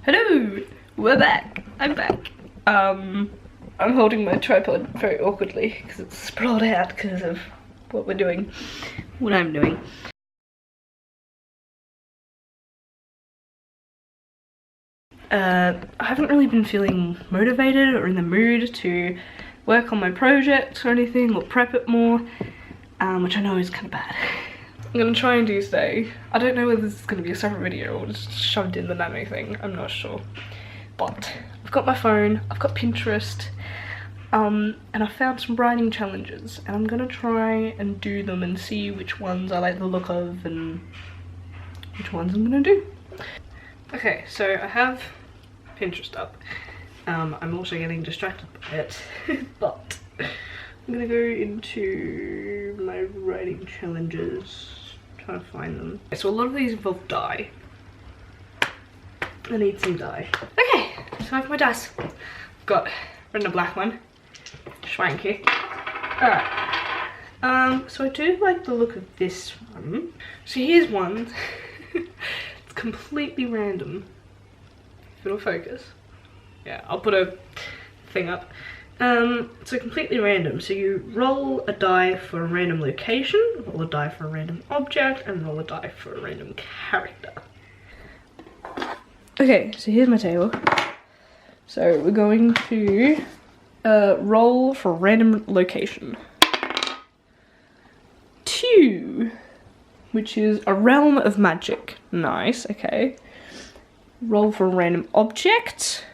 Hello! We're back! I'm back. I'm holding my tripod very awkwardly because it's sprawled out because of what we're doing. What I'm doing. I haven't really been feeling motivated or in the mood to work on my project or anything, or prep it more, which I know is kind of bad. I'm gonna try and do today. I don't know whether this is gonna be a separate video or just shoved in the nano thing, I'm not sure. But I've got my phone, I've got Pinterest, and I found some writing challenges, and I'm gonna try and do them and see which ones I like the look of and which ones I'm gonna do. Okay, so I have Pinterest up. I'm also getting distracted by it, but I'm gonna go into my writing challenges, try to find them. Okay, so a lot of these involve dye. I need some dye. Okay, so I have my dice. I've got red and a black one. Schwanky. Alright. So I do like the look of this one. So here's one. It's completely random. If it'll focus. Yeah, I'll put a thing up. So completely random. So you roll a die for a random location, roll a die for a random object, and roll a die for a random character. Okay, so here's my table. So we're going to roll for a random location. 2, which is a realm of magic. Nice, okay. Roll for a random object.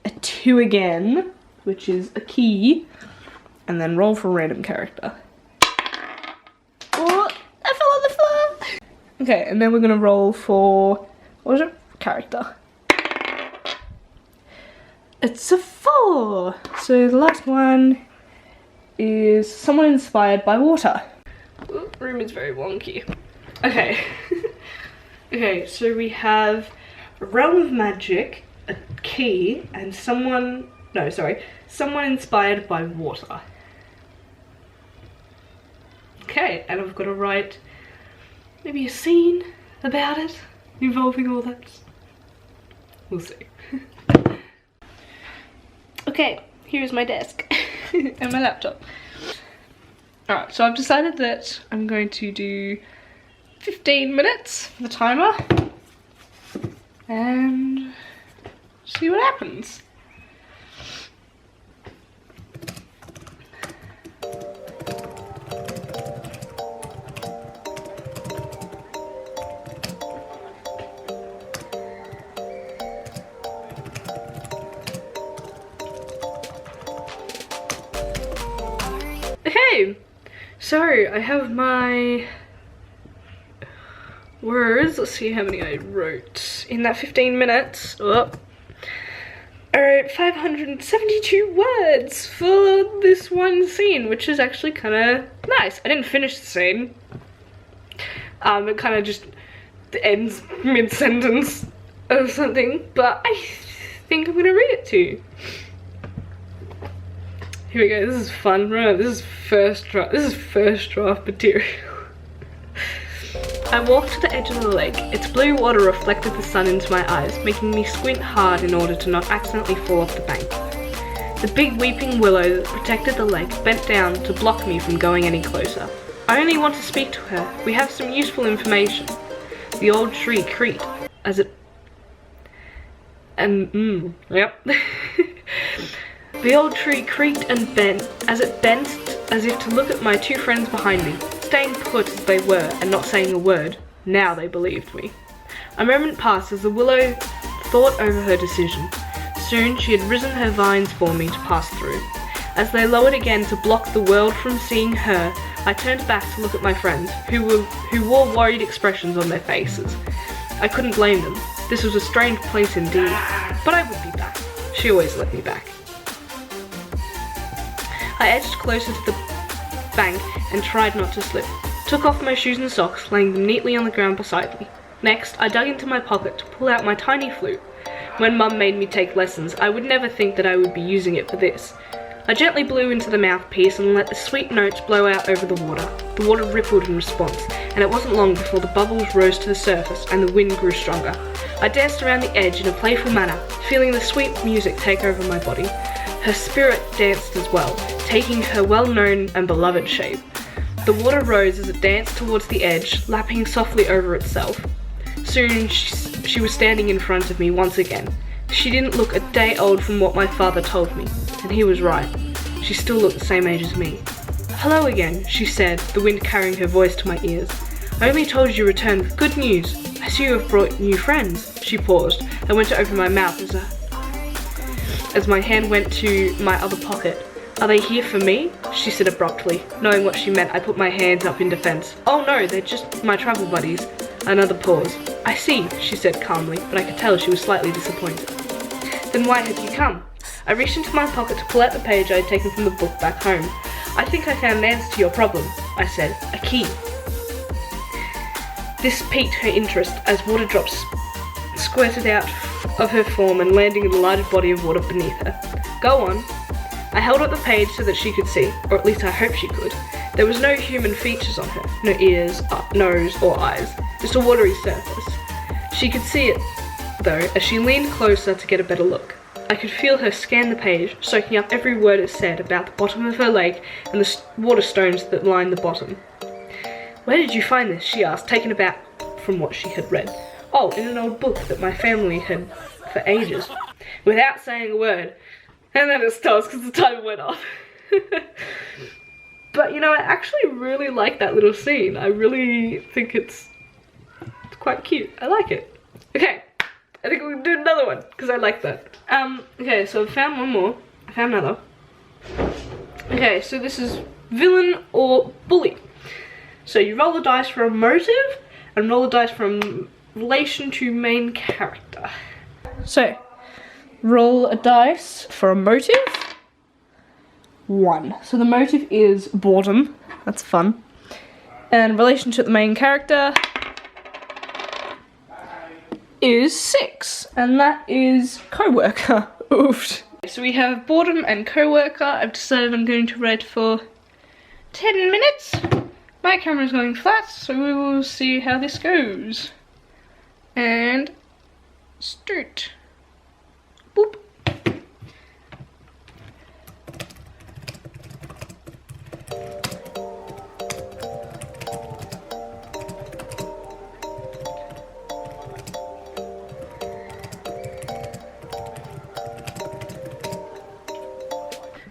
A 2 again, which is a key. And then roll for a random character. Oh, I fell on the floor! Okay, and then we're gonna roll for, what was it? Character. It's a 4! So the last one is someone inspired by water. Ooh, room is very wonky. Okay. Okay, so we have a realm of magic, a key, and someone inspired by water. Okay, and I've got to write maybe a scene about it, involving all that. We'll see. Okay, here's my desk and my laptop. Alright, so I've decided that I'm going to do 15 minutes for the timer and see what happens. Okay, so I have my words. Let's see how many I wrote in that 15 minutes. Oh. I wrote 572 words for this one scene, which is actually kind of nice. I didn't finish the scene. It kind of just ends mid-sentence or something, but I think I'm gonna read it to you. Here we go, this is fun. Remember, this is first draft material. I walked to the edge of the lake. Its blue water reflected the sun into my eyes, making me squint hard in order to not accidentally fall off the bank. The big weeping willow that protected the lake bent down to block me from going any closer. I only want to speak to her. We have some useful information. The old tree creaked as it... Yep. The old tree creaked and bent as it bent as if to look at my two friends behind me. Staying put as they were and not saying a word, now they believed me. A moment passed as the willow thought over her decision. Soon she had risen her vines for me to pass through. As they lowered again to block the world from seeing her, I turned back to look at my friends, who wore worried expressions on their faces. I couldn't blame them. This was a strange place indeed, but I would be back. She always let me back. I edged closer to the bank and tried not to slip. Took off my shoes and socks, laying them neatly on the ground beside me. Next, I dug into my pocket to pull out my tiny flute. When Mum made me take lessons, I would never think that I would be using it for this. I gently blew into the mouthpiece and let the sweet notes blow out over the water. The water rippled in response, and it wasn't long before the bubbles rose to the surface and the wind grew stronger. I danced around the edge in a playful manner, feeling the sweet music take over my body. Her spirit danced as well, taking her well-known and beloved shape. The water rose as it danced towards the edge, lapping softly over itself. Soon she was standing in front of me once again. She didn't look a day old from what my father told me, and he was right. She still looked the same age as me. "Hello again," she said, the wind carrying her voice to my ears. "I only told you returned with good news. I see you have brought new friends." She paused. I went to open my mouth as my hand went to my other pocket. "Are they here for me?" she said abruptly. Knowing what she meant, I put my hands up in defense. "Oh no, they're just my travel buddies." Another pause. "I see," she said calmly, but I could tell she was slightly disappointed. "Then why have you come?" I reached into my pocket to pull out the page I had taken from the book back home. "I think I found an answer to your problem," I said. "A key." This piqued her interest as water drops squirted out of her form and landing in the large body of water beneath her. "Go on." I held up the page so that she could see, or at least I hoped she could. There was no human features on her, no ears, nose or eyes, just a watery surface. She could see it, though, as she leaned closer to get a better look. I could feel her scan the page, soaking up every word it said about the bottom of her lake and the water stones that lined the bottom. "Where did you find this?" she asked, taken aback from what she had read. "Oh, in an old book that my family had for ages." Without saying a word. And then it stops because the timer went off. But you know, I actually really like that little scene. I really think it's quite cute. I like it. Okay, I think we'll do another one because I like that. Okay, so I found one more. I found another. Okay, so this is villain or bully. So you roll the dice for a motive and roll the dice from relation to main character. So, roll a dice for a motive. 1. So the motive is boredom. That's fun. And relation to the main character is 6. And that is co-worker. Oof. So we have boredom and co-worker. I've decided I'm going to write for 10 minutes. My camera's going flat, so we will see how this goes. And start. Boop.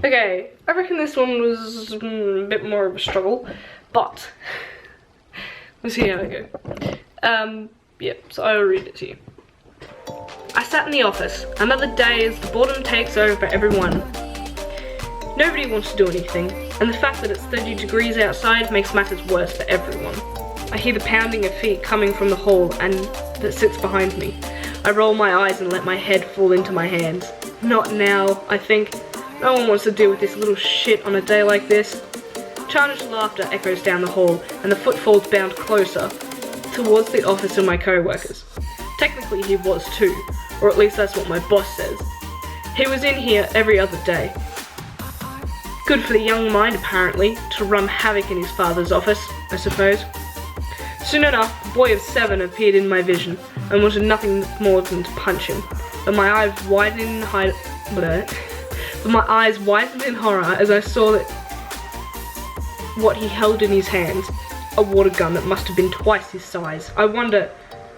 Okay, I reckon this one was a bit more of a struggle, but we'll see how I go. Yeah, so I will read it to you. I sat in the office. Another day as the boredom takes over everyone. Nobody wants to do anything, and the fact that it's 30 degrees outside makes matters worse for everyone. I hear the pounding of feet coming from the hall and that sits behind me. I roll my eyes and let my head fall into my hands. Not now, I think. No one wants to deal with this little shit on a day like this. Childish laughter echoes down the hall, and the footfalls bound closer towards the office of my co-workers. Technically he was too, or at least that's what my boss says. He was in here every other day. Good for the young mind, apparently, to run havoc in his father's office, I suppose. Soon enough, the boy of 7 appeared in my vision, and wanted nothing more than to punch him. But my eyes widened in horror as I saw that what he held in his hands, a water gun that must have been twice his size.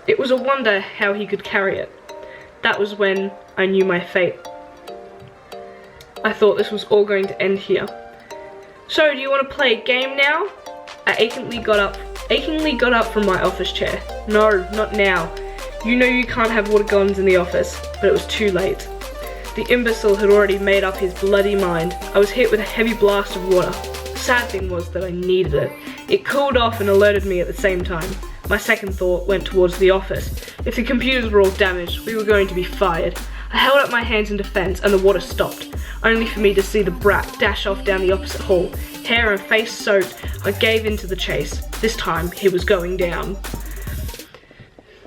It was a wonder how he could carry it. That was when I knew my fate. I thought this was all going to end here. "So, do you want to play a game now?" I achingly got up from my office chair. "No, not now. You know you can't have water guns in the office." But it was too late. The imbecile had already made up his bloody mind. I was hit with a heavy blast of water. The sad thing was that I needed it. It cooled off and alerted me at the same time. My second thought went towards the office. If the computers were all damaged, we were going to be fired. I held up my hands in defense and the water stopped, only for me to see the brat dash off down the opposite hall. Hair and face soaked, I gave in to the chase. This time, he was going down.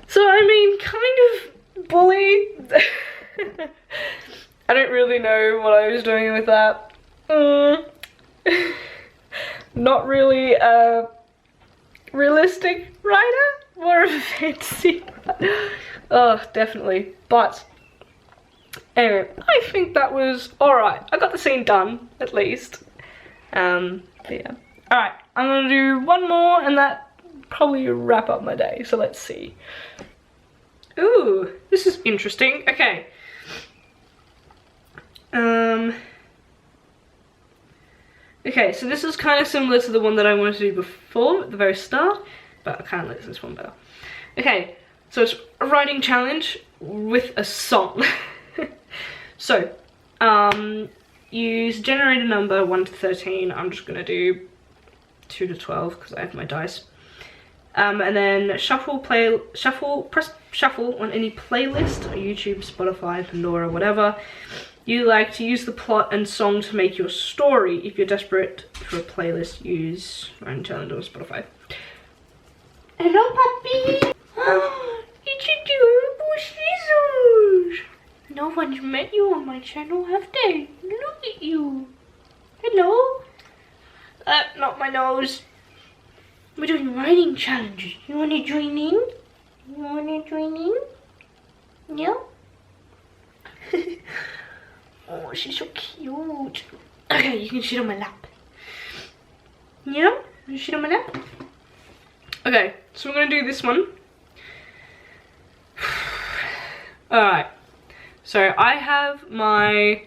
So, I mean, kind of bully. I don't really know what I was doing with that. Not really a realistic writer. more of a fantasy. Oh, definitely. But anyway, I think that was alright. I got the scene done, at least. But yeah. Alright, I'm gonna do one more and that probably wrap up my day. So let's see. Ooh, this is interesting. Okay. Okay, so this is kind of similar to the one that I wanted to do before at the very start, but I kind of like this one better. Okay, so it's a writing challenge with a song. So, use generate a number 1 to 13. I'm just gonna do 2 to 12 because I have my dice. And then press shuffle on any playlist, or YouTube, Spotify, Pandora, whatever you like to use the plot and song to make your story. If you're desperate for a playlist, use Ryan Challenge or Spotify. Hello, puppy. It's adorable scissors. No one's met you on my channel, have they? Look at you. Hello. Not my nose. We're doing writing challenges. You want to join in? You want to join in? Yeah? Oh, she's so cute. Okay, you can shit on my lap. Yeah? You shit on my lap? Okay, so we're going to do this one. Alright. So I have my...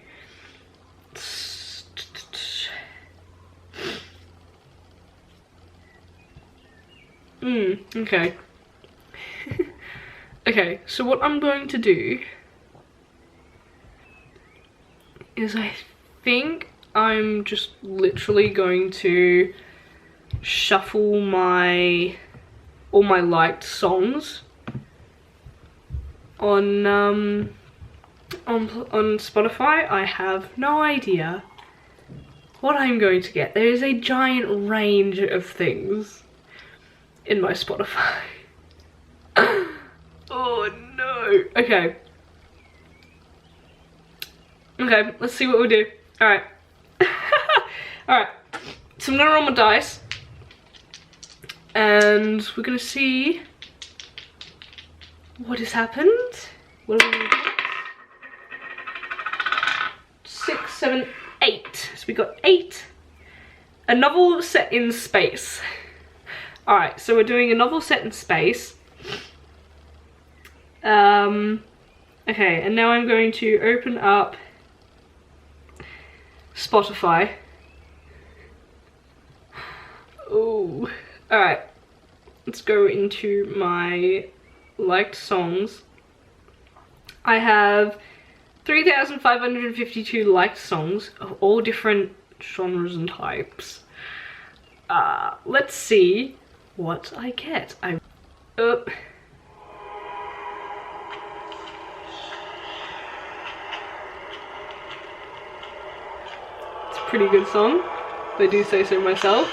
Okay. Okay, so what I'm going to do is I think I'm just literally going to shuffle all my liked songs on Spotify. I have no idea what I'm going to get. There is a giant range of things in my Spotify. Oh no. Okay. Okay, let's see what we do. Alright. Alright. So I'm gonna roll my dice. And we're gonna see what has happened. What are we? 6, 7, 8. So we got 8. A novel set in space. Alright, so we're doing a novel set in space. Okay, and now I'm going to open up Spotify. Oh, alright. Let's go into my liked songs. I have 3,552 liked songs of all different genres and types. Let's see what I get. Pretty good song, if I do say so myself.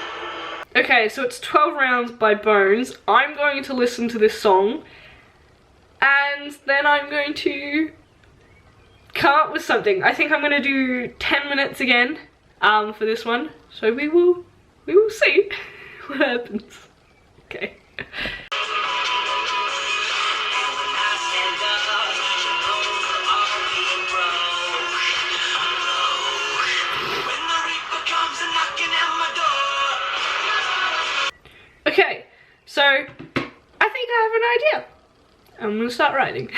Okay, so it's 12 Rounds by Bones. I'm going to listen to this song and then I'm going to come up with something. I think I'm going to do 10 minutes again for this one. So we will see what happens. Okay. Okay, so I think I have an idea. I'm gonna start writing.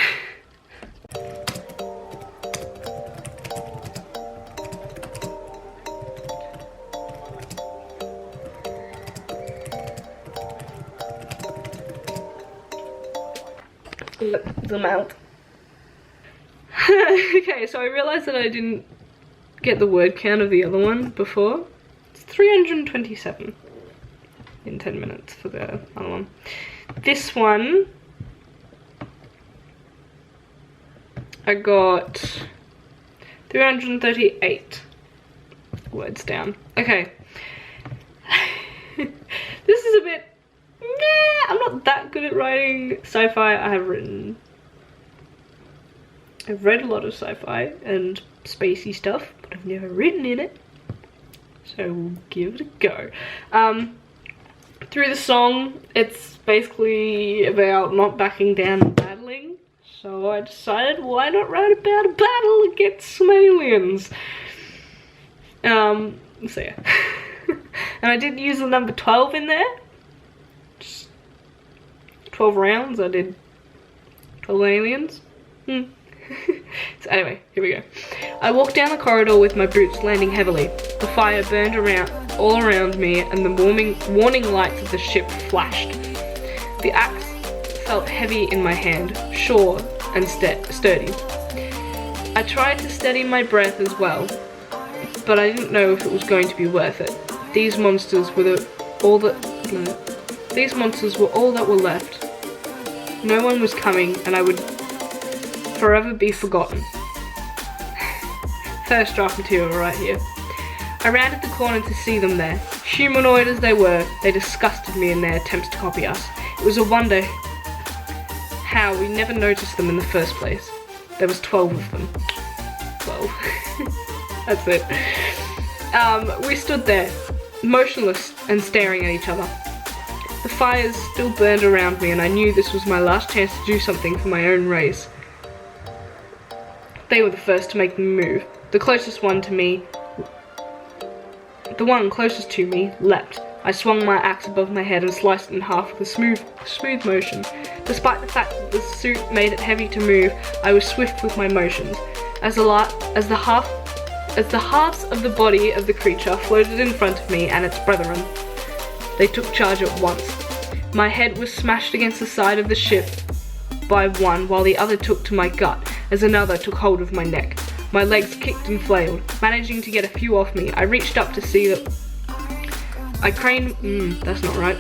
Zoom out. Okay, so I realized that I didn't get the word count of the other one before. It's 327. In 10 minutes for the other one. This one, I got 338 words down. Okay. This is a bit, I'm not that good at writing sci-fi. I've read a lot of sci-fi and spacey stuff, but I've never written in it. So we'll give it a go. through the song, it's basically about not backing down and battling. So I decided, why not write about a battle against some aliens? So yeah. And I did use the number 12 in there. Just 12 rounds, I did 12 aliens. So anyway, here we go. I walked down the corridor with my boots landing heavily. The fire burned all around me, and the warning lights of the ship flashed. The axe felt heavy in my hand, sure and sturdy. I tried to steady my breath as well, but I didn't know if it was going to be worth it. These monsters were all that were left. No one was coming, and I would forever be forgotten. First draft material right here. I rounded the corner to see them there. Humanoid as they were, they disgusted me in their attempts to copy us. It was a wonder how we never noticed them in the first place. There was 12 of them. 12. That's it. We stood there, motionless and staring at each other. The fires still burned around me, and I knew this was my last chance to do something for my own race. They were the first to make the move. The one closest to me leapt. I swung my axe above my head and sliced it in half with a smooth motion. Despite the fact that the suit made it heavy to move, I was swift with my motions. As the halves of the body of the creature floated in front of me and its brethren, they took charge at once. My head was smashed against the side of the ship by one, while the other took to my gut as another took hold of my neck. My legs kicked and flailed, managing to get a few off me. I reached up to see that that's not right.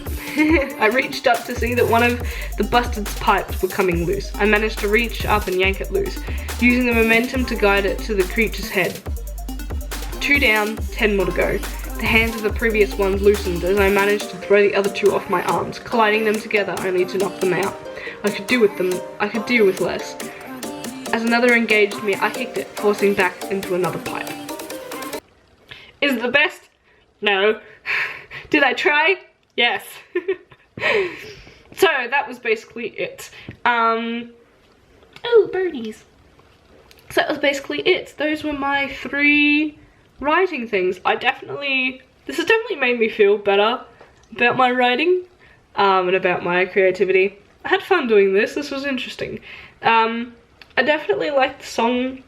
I reached up to see that one of the bastard's pipes were coming loose. I managed to reach up and yank it loose, using the momentum to guide it to the creature's head. 2 down, 10 more to go. The hands of the previous ones loosened as I managed to throw the other 2 off my arms, colliding them together only to knock them out. I could deal with less. As another engaged me, I kicked it, forcing back into another pipe. Is it the best? No. Did I try? Yes. So that was basically it. Oh, birdies. So that was basically it. Those were my 3 writing things. This has definitely made me feel better about my writing, and about my creativity. I had fun doing this. This was interesting. I definitely like the song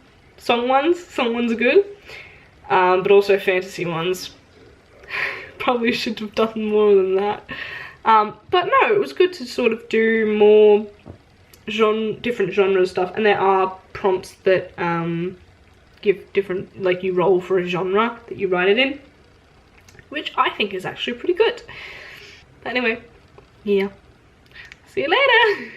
ones. Song ones are good, but also fantasy ones. Probably should have done more than that. But no, it was good to sort of do more different genre stuff, and there are prompts that give different, like you roll for a genre that you write it in, which I think is actually pretty good. But anyway, yeah. See you later!